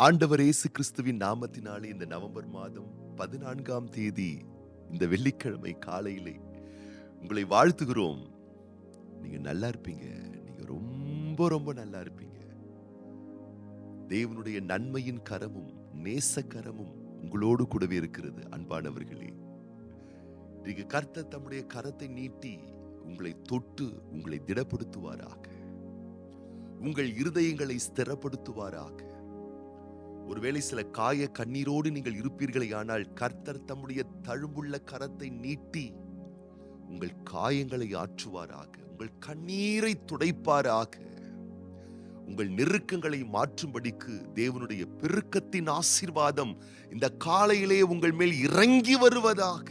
ஆண்டவர் இயேசு கிறிஸ்துவின் நாமத்தினாலே இந்த நவம்பர் மாதம் 14ஆம் தேதி இந்த வெள்ளிக்கிழமை காலையிலே உங்களை வாழ்த்துகிறோம். நீங்க நல்லா இருப்பீங்க. நீங்க ரொம்ப ரொம்ப நல்லா இருப்பீங்க. தேவனுடைய நன்மையின் கரமும் நேச கரமும் உங்களோடு கூடவே இருக்கிறது. அன்பானவர்களே, நீங்க கர்த்தர் தம்முடைய கரத்தை நீட்டி உங்களை தொட்டு உங்களை திடப்படுத்துவாராக. உங்கள் இருதயங்களை ஸ்திரப்படுத்துவாராக. ஒருவேளை சில காய கண்ணீரோடு நீங்கள் இருப்பீர்களே, ஆனால் கர்த்தர் தம்முடைய தழும்புள்ள கரத்தை நீட்டி உங்கள் காயங்களை ஆற்றுவாராக. உங்கள் கண்ணீரை துடைப்பாராக. உங்கள் நெருக்கங்களை மாற்றும்படிக்கு தேவனுடைய பெருக்கத்தின் ஆசீர்வாதம் இந்த காலையிலே உங்கள் மேல் இறங்கி வருவதாக.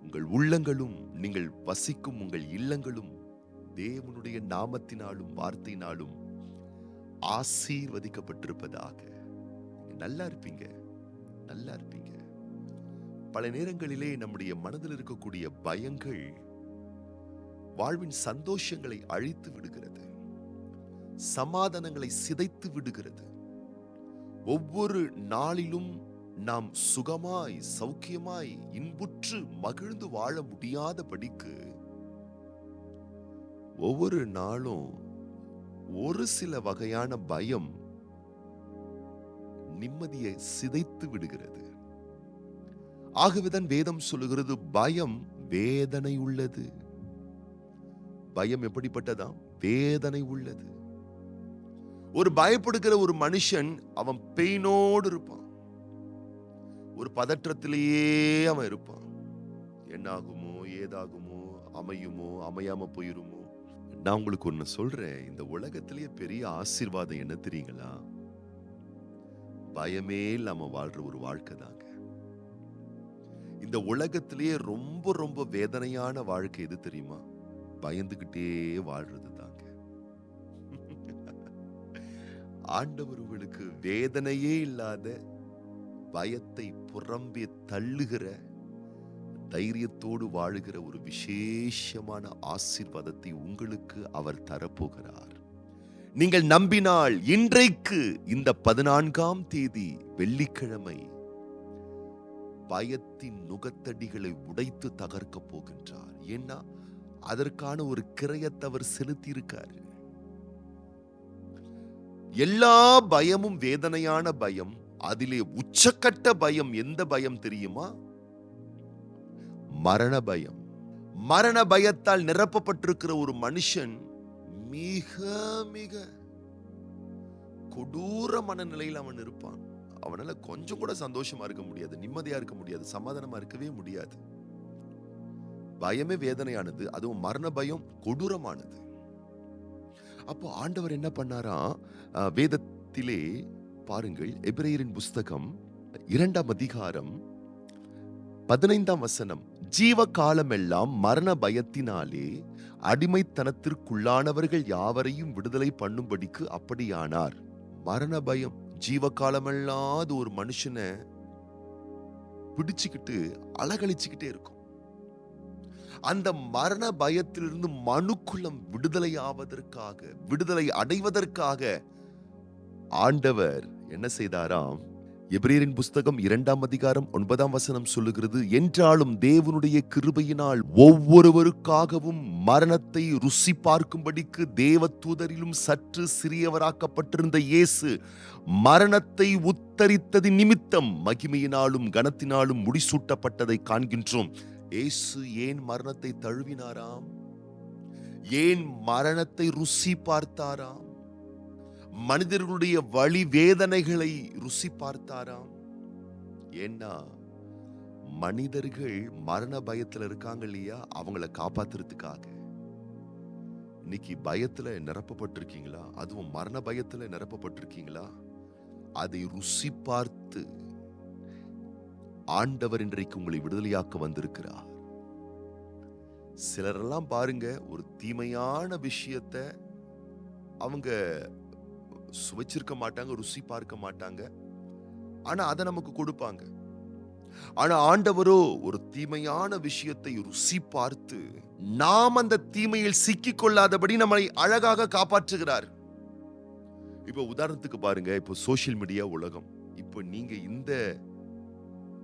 உங்கள் உள்ளங்களும் நீங்கள் வசிக்கும் உங்கள் இல்லங்களும் தேவனுடைய நாமத்தினாலும் வார்த்தையினாலும் ஆசீர்வதிக்கப்பட்டிருப்பதாக. நல்லா இருப்பீங்க, நல்லா இருப்பீங்க. பல நேரங்களிலே நம்முடைய மனதில் இருக்கக்கூடிய பயங்கள் வாழ்வின் சந்தோஷங்களை அழித்து விடுகிறது, சமாதானங்களை சிதைத்து விடுகிறது. ஒவ்வொரு நாளிலும் நாம் சுகமாய் சௌக்கியமாய் இன்புற்று மகிழ்ந்து வாழ முடியாதபடிக்கு ஒவ்வொரு நாளும் ஒரு சில வகையான பயம் நிம்மதியை சிதைத்து விடுகிறது. ஆகவேதான் வேதம் சொல்லுகிறது, பயம் வேதனை உள்ளது. பயம் எப்படிப்பட்டதாம்? வேதனை உள்ளது. ஒரு பயப்படுகிற ஒரு மனுஷன் அவன் பெயினோடு இருப்பான். ஒரு பதற்றத்திலேயே அவன் இருப்பான். என்ன ஆகுமோ, ஏதாகுமோ, அமையுமோ, அமையாம போயிருமோ. நான் உங்களுக்கு ஒண்ணு சொல்றேன், இந்த உலகத்திலேயே பெரிய ஆசீர்வாதம் என்ன தெரியுங்களா? பயமே இல்லாம வாழ்ற ஒரு வாழ்க்கை தாங்க. இந்த உலகத்திலேயே ரொம்ப ரொம்ப வேதனையான வாழ்க்கை எது தெரியுமா? பயந்துகிட்டே வாழ்றது தாங்க. ஆண்டவர் உங்களுக்கு வேதனையே இல்லாத, பயத்தை புறம்பே தள்ளுகிற, தைரியத்தோடு வாழுகிற ஒரு விசேஷமான ஆசீர்வாதத்தை உங்களுக்கு அவர் தரப்போகிறார். நீங்கள் நம்பினால் இன்றைக்கு இந்த 14ஆம் தேதி வெள்ளிக்கிழமை பயத்தின் நுகத்தடிகளை உடைத்து தகர்க்க போகின்றார். ஏன்னா அதற்கான ஒரு கிரயத்தை அவர் செலுத்தி இருக்கார். எல்லா பயமும் வேதனையான பயம். அதிலே உச்சக்கட்ட பயம் எந்த பயம் தெரியுமா? மரண பயம். மரண பயத்தால் நிரப்பப்பட்டிருக்கிற ஒரு மனுஷன் மிக மிக கொடூர மனநிலையில் அவன் இருப்பான். அவனால கொஞ்சம் கூட சந்தோஷமா இருக்க முடியாது, நிம்மதியா இருக்க முடியாது, சமாதானமா இருக்கவே முடியாது. பயமே வேதனையானது, அதுவும் மரண பயம் கொடூரமானது. அப்போ ஆண்டவர் என்ன பண்ணாரா? வேதத்திலே பாருங்கள், எபிரேயரின் புஸ்தகம் 2ஆம் அதிகாரம் 15ஆம் வசனம். ஜீவ காலமெல்லாம் மரண பயத்தினாலே அடிமைத்தனத்திற்குள்ளானவர்கள் யாவரையும் விடுதலை பண்ணும்படிக்கு அப்படியானார். மரண பயம் ஜீவ காலமெல்லாம் அது ஒரு மனுஷனை பிடிச்சுக்கிட்டு அலகழிச்சுக்கிட்டே இருக்கும். அந்த மரண பயத்திலிருந்து மனுக்குலம் விடுதலை ஆவதற்காக, விடுதலை அடைவதற்காக ஆண்டவர் என்ன செய்தாராம்? எபிரேயரின் புஸ்தகம் 2ஆம் அதிகாரம் 9ஆம் வசனம் சொல்லுகிறது, என்றாலும் தேவனுடைய கிருபையினால் ஒவ்வொருவருக்காகவும் மரணத்தை ருசி பார்க்கும்படிக்கு தேவதூதரிலும் சற்று சிறியவராக்கப்பட்டிருந்த இயேசு மரணத்தை உத்தரித்தது நிமித்தம் மகிமையினாலும் கனத்தினாலும் முடிசூட்டப்பட்டதை காண்கின்றோம். இயேசு ஏன் மரணத்தை தழுவினாராம்? ஏன் மரணத்தை ருசி பார்த்தாராம்? மனிதர்களுடைய வலி வேதனைகளை ருசி பார்த்தாராம். ஏன்னா மனிதர்கள் மரண பயத்துல இருக்காங்க இல்லையா, அவங்கள காப்பாத்துறதுக்காக. இன்னைக்கு பயத்துல நிரப்பப்பட்டிருக்கீங்களா? அதுவும் மரண பயத்துல நிரப்பப்பட்டிருக்கீங்களா? அதை ருசி பார்த்து ஆண்டவர் இன்றைக்கு உங்களை விடுதலையாக்க வந்திருக்கிறார். சிலரெல்லாம் பாருங்க, ஒரு தீமையான விஷயத்தை அவங்க சுவைச்சிருக்க மாட்டாங்க, ருசி பார்க்க மாட்டாங்க, ஆனா அதை நமக்கு கொடுப்பாங்க. ஆனா ஆண்டவரோ ஒரு தீமையான விஷயத்தை ருசி பார்த்து நாம் அந்த தீமையில் சிக்கிக் கொள்ளாதபடி நம்மை அழகாக காப்பாற்றுகிறார். இப்போ உதாரணத்துக்கு பாருங்க, இப்போ சோசியல் மீடியா உலகம். இப்போ நீங்க இந்த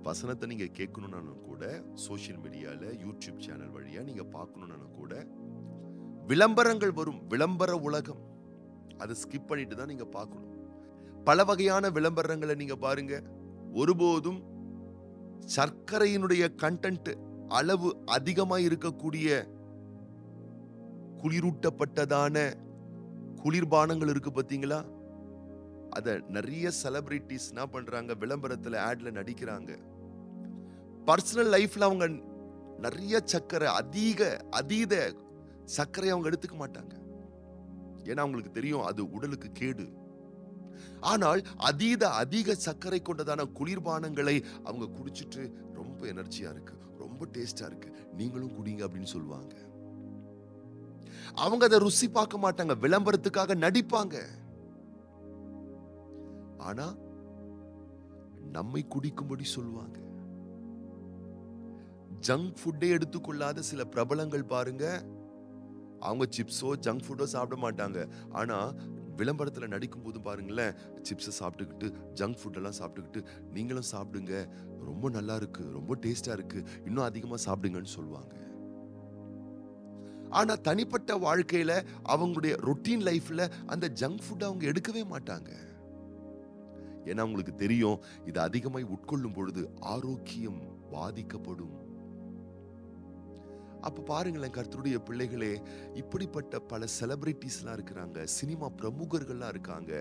வசனத்தை நீங்க கேட்கணும்னாலும் கூட சோசியல் மீடியால யூடியூப் சேனல் வழியா நீங்க பார்க்கணும்னாலும் கூட விளம்பரங்கள் வரும். விளம்பர உலகம். அதை ஸ்கிப் பண்ணிட்டு தான் நீங்க பார்க்கணும். பல வகையான விளம்பரங்களை நீங்க பாருங்க. ஒருபோதும் சர்க்கரையினுடைய கண்டென்ட் அளவு அதிகமா இருக்கக்கூடிய குளிரூட்டப்பட்டதான குளிர்பானங்கள் இருக்கு பாத்தீங்களா? அத நிறைய செலிபிரிட்டிஸ் என்ன பண்றாங்க, விளம்பரத்துல ஆட்ல நடிக்கிறாங்க. பர்சனல் லைஃப்ல அவங்க நிறைய சர்க்கரை, அதீத சர்க்கரை அவங்க எடுத்துக்க மாட்டாங்க. ஏன்னா அவங்களுக்கு தெரியும் அது உடலுக்கு கேடு. ஆனால் அதிக சர்க்கரை கொண்டதான குளிர்பானங்களை அவங்க குடிச்சிட்டு ரொம்ப எனர்ஜியா இருக்கு, ரொம்ப டேஸ்டா இருக்கு, நீங்களும் குடிங்க அப்படின்னு சொல்லுவாங்க. அவங்க அதை ருசி பார்க்க மாட்டாங்க, விளம்பரத்துக்காக நடிப்பாங்க. ஆனா நம்மை குடிக்கும்படி சொல்லுவாங்க. ஜங்க் ஃபுட்டே எடுத்துக்கொள்ளாத சில பிரபலங்கள் பாருங்க, அவங்க சிப்ஸோ ஜங்க் ஃபுட்டோ சாப்பிட மாட்டாங்க. ஆனா விளம்பரத்துல நடிக்கும் போது பாருங்களேன், சிப்ஸை சாப்பிட்டுக்கிட்டு ஜங்க் ஃபுட் எல்லாம் சாப்பிட்டுக்கிட்டு நீங்களும் சாப்பிடுங்க, ரொம்ப நல்லா இருக்கு, ரொம்ப டேஸ்டா இருக்கு, இன்னும் அதிகமா சாப்பிடுங்கன்னு சொல்லுவாங்க. ஆனா தனிப்பட்ட வாழ்க்கையில அவங்களுடைய ரொட்டீன் லைஃப்ல அந்த ஜங்க் ஃபுட் அவங்க எடுக்கவே மாட்டாங்க. ஏன்னா அவங்களுக்கு தெரியும், இது அதிகமாய் உட்கொள்ளும் பொழுது ஆரோக்கியம் பாதிக்கப்படும். அப்ப பாருங்களேன் கர்த்தருடைய பிள்ளைகளே, இப்படிப்பட்ட பல செலிபிரிட்டிஸ்லாம் இருக்கிறாங்க, சினிமா பிரமுகர்கள்லாம் இருக்காங்க.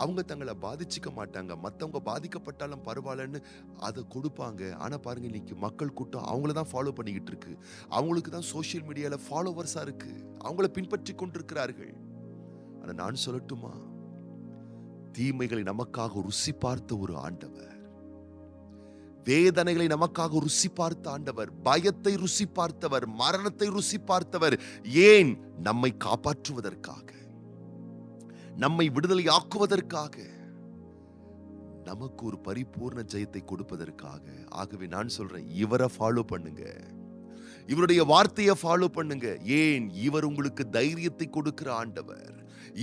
அவங்க தங்களை பாதிச்சுக்க மாட்டாங்க, மற்றவங்க பாதிக்கப்பட்டாலும் பரவாயில்லன்னு அதை கொடுப்பாங்க. ஆனா பாருங்க, இன்னைக்கு மக்கள் கூட்டம் அவங்கள தான் ஃபாலோ பண்ணிக்கிட்டு இருக்கு. அவங்களுக்கு தான் சோசியல் மீடியால ஃபாலோவர்ஸா இருக்கு, அவங்கள பின்பற்றி கொண்டிருக்கிறார்கள். ஆனா நான் சொல்லட்டுமா, தீமைகளை நமக்காக ருசி பார்த்த ஒரு ஆண்டவர், வேதனைகளை நமக்காக ருசி பார்த்த ஆண்டவர், பயத்தை ருசி பார்த்தவர், மரணத்தை ருசி பார்த்தவர். ஏன்? நம்மை காப்பாற்றுவதற்காக, நம்மை விடுதலை ஆக்குவதற்காக, நமக்கு ஒரு பரிபூர்ண ஜெயத்தை கொடுப்பதற்காக. ஆகவே நான் சொல்றேன், இவரை ஃபாலோ பண்ணுங்க, இவருடைய வார்த்தையை ஃபாலோ பண்ணுங்க. ஏன்? இவர் உங்களுக்கு தைரியத்தை கொடுக்கிற ஆண்டவர்,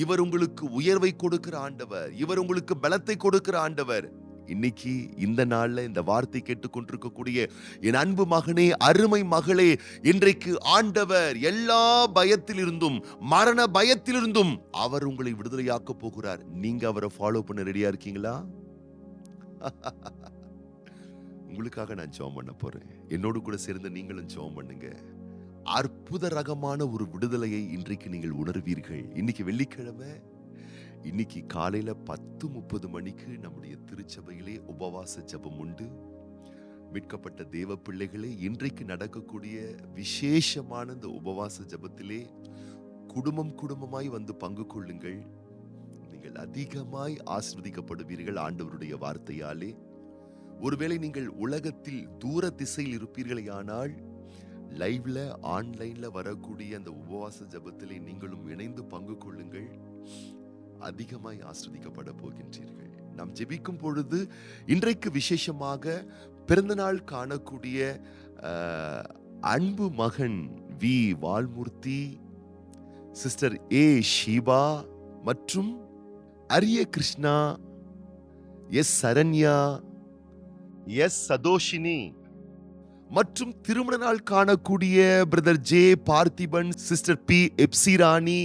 இவர் உங்களுக்கு உயர்வை கொடுக்கிற ஆண்டவர், இவர் உங்களுக்கு பலத்தை கொடுக்கிற ஆண்டவர். இன்னைக்கு இந்த நாள்ல இந்த வார்த்தை கேட்டுக்கொண்டிருக்கக்கூடிய என் அன்பு மகனே, அருமை மகளே, இன்றைக்கு ஆண்டவர் எல்லா பயத்திலிருந்தும், மரண பயத்திலிருந்தும் அவர் உங்களை விடுதலையாக்க போகிறார். நீங்க அவரை ஃபாலோ பண்ண ரெடியா இருக்கீங்களா? உங்களுக்காக நான் ஜெபம் பண்ண போறேன். என்னோடு கூட சேர்ந்து நீங்களும் ஜெபம் பண்ணுங்க. அற்புத ரகமான ஒரு விடுதலையை இன்றைக்கு நீங்கள் உணர்வீர்கள். இன்னைக்கு வெள்ளிக்கிழமை, இன்னைக்கு காலையில 10:30 மணிக்கு நம்முடைய திருச்சபையிலே உபவாச ஜெபம் உண்டு. மீட்கப்பட்ட தேவ பிள்ளைகளே, இன்றைக்கு நடக்கக்கூடிய விசேஷமான இந்த உபவாச ஜெபத்திலே குடும்பமாய் வந்து பங்கு கொள்ளுங்கள். நீங்கள் அதிகமாய் ஆசீர்வதிக்கப்படுவீர்கள் ஆண்டவருடைய வார்த்தையாலே. ஒருவேளை நீங்கள் உலகத்தில் தூர திசையில் இருப்பீர்களேயானால், லைவ்ல ஆன்லைன்ல வரக்கூடிய அந்த உபவாச ஜெபத்திலே நீங்களும் இணைந்து பங்கு கொள்ளுங்கள். அதிகமாய் ஆசீர்வதிக்கப்பட போகின்றீர்கள். நாம் ஜெபிக்கும் பொழுது இன்றைக்கு விசேஷமாக பிறந்தநாள் காணக்கூடிய அன்பு மகன் V Valmurthi, sister A Sheeba மற்றும் அரிய கிருஷ்ணா, எஸ் சரண்யா, எஸ் சதோஷினி மற்றும் திருமண நாள் காணக்கூடிய brother J Parthiban, sister P Ebsirani,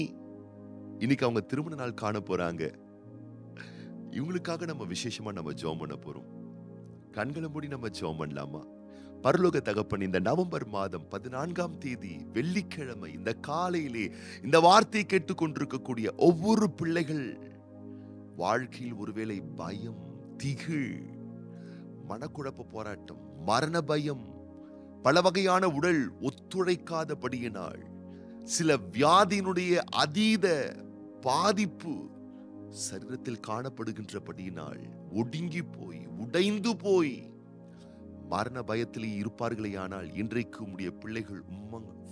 இன்னைக்கு அவங்க திருமண நாள் காண போறாங்க. இவங்களுக்காக நம்ம விசேஷமா நம்ம ஜெபம் பண்ண போறோம். கண்களை மூடி நம்ம ஜெபம் பண்ணலாமா? பரலோக தகப்பன், இந்த நவம்பர் மாதம் 14ஆம் தேதி வெள்ளிக்கிழமை இந்த காலையிலே இந்த வார்த்தையை கேட்டுக்கொண்டிருக்கக்கூடிய ஒவ்வொரு பிள்ளைகள் வாழ்க்கையில் ஒருவேளை பயம், திகில், மனக்குழப்ப போராட்டம், மரண பயம், பல வகையான உடல் ஒத்துழைக்காதபடியினால், சில வியாதியினுடைய அதீத பாதிப்பு சரீரத்தில் காணப்படுகின்றபடியினால் ஒடுங்கி போய் உடைந்து போய் மரண பயத்திலே இருப்பார்களேயானால், இன்றைக்கு உம்முடைய பிள்ளைகள்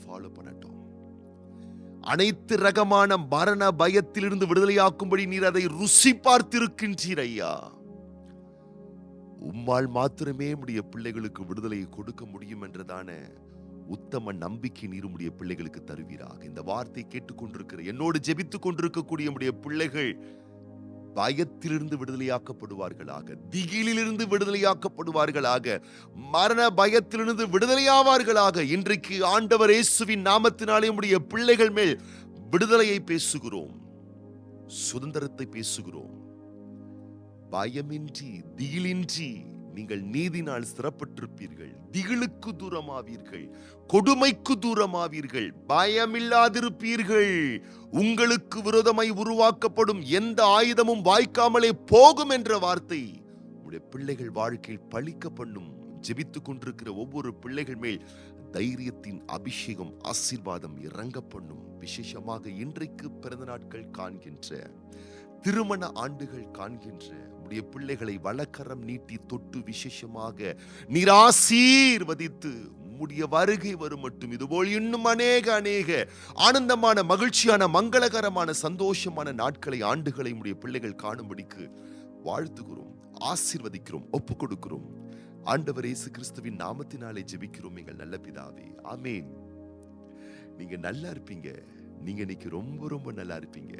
ஃபாலோ பண்ணட்டும். அனைத்து ரகமான மரண பயத்திலிருந்து விடுதலையாக்கும்படி நீர் அதை ருசி பார்த்திருக்கின்றீர் ஐயா. உம்மால் மாத்திரமே உம்முடைய பிள்ளைகளுக்கு விடுதலையை கொடுக்க முடியும் என்றதான உத்தம நம்பிக்கை நீர் உம்முடைய பிள்ளைகளுக்கு தருவீராக. இந்த வார்த்தை கேட்டுக்கொண்டிருக்கிற, என்னோடு ஜெபித்துக் கொண்டிருக்கக்கூடிய உம்முடைய பிள்ளைகள் பயத்திலிருந்து விடுதலையாக்கப்படுவார்களாக, திகிலிலிருந்து விடுதலையாக்கப்படுவார்களாக, மரண பயத்திலிருந்து விடுதலையாவார்களாக. இன்றைக்கு ஆண்டவர் இயேசுவின் நாமத்தினாலே உம்முடைய பிள்ளைகள் மேல் விடுதலையை பேசுகிறோம், சுதந்திரத்தை பேசுகிறோம். பயமின்றி திகிலின்றி நீங்கள் நீதினால் சிறப்பட்டிருப்பீர்கள். திகிலுக்கு தூரமாவீர்கள், கொடுமைக்கு தூரமாவீர்கள், பயமில்லாதிருப்பீர்கள். உங்களுக்கு விரோதமாய் உருவாக்கப்படும் எந்த ஆயுதமும் வாய்க்காமலே போகும் என்ற வார்த்தை உங்களுடைய பிள்ளைகள் வாழ்க்கையில் பலிக்க பண்ணும். ஜெபித்துக் கொண்டிருக்கிற ஒவ்வொரு பிள்ளைகள் மேல் தைரியத்தின் அபிஷேகம், ஆசீர்வாதம் இறங்க பண்ணும். விசேஷமாக இன்றைக்கு பிறந்த நாட்கள் காண்கின்ற, திருமண ஆண்டுகள் காண்கின்ற உடைய பிள்ளைகளை வலக்கரம் நீட்டி தொட்டு விசேஷமாக நீர் ஆசீர்வதித்து உம்முடைய வருகை வரும் மட்டும் இதுபோல் இன்னும் அநேக ஆனந்தமான, மகிழ்ச்சியான, மங்களகரமான, சந்தோஷமான நாட்களை, ஆண்டுகளை உடைய பிள்ளைகள் காணும்படிக்கு வாழ்த்துகிறோம், ஆசீர்வதிக்கிறோம், ஒப்புக் கொடுக்கிறோம். ஆண்டவர் இயேசு கிறிஸ்துவின் நாமத்தினாலே ஜெபிக்கிறோம் எங்கள் நல்ல பிதாவே, ஆமென். நீங்க நல்லா இருப்பீங்க. நீங்க இன்னைக்கு ரொம்ப ரொம்ப நல்லா இருப்பீங்க.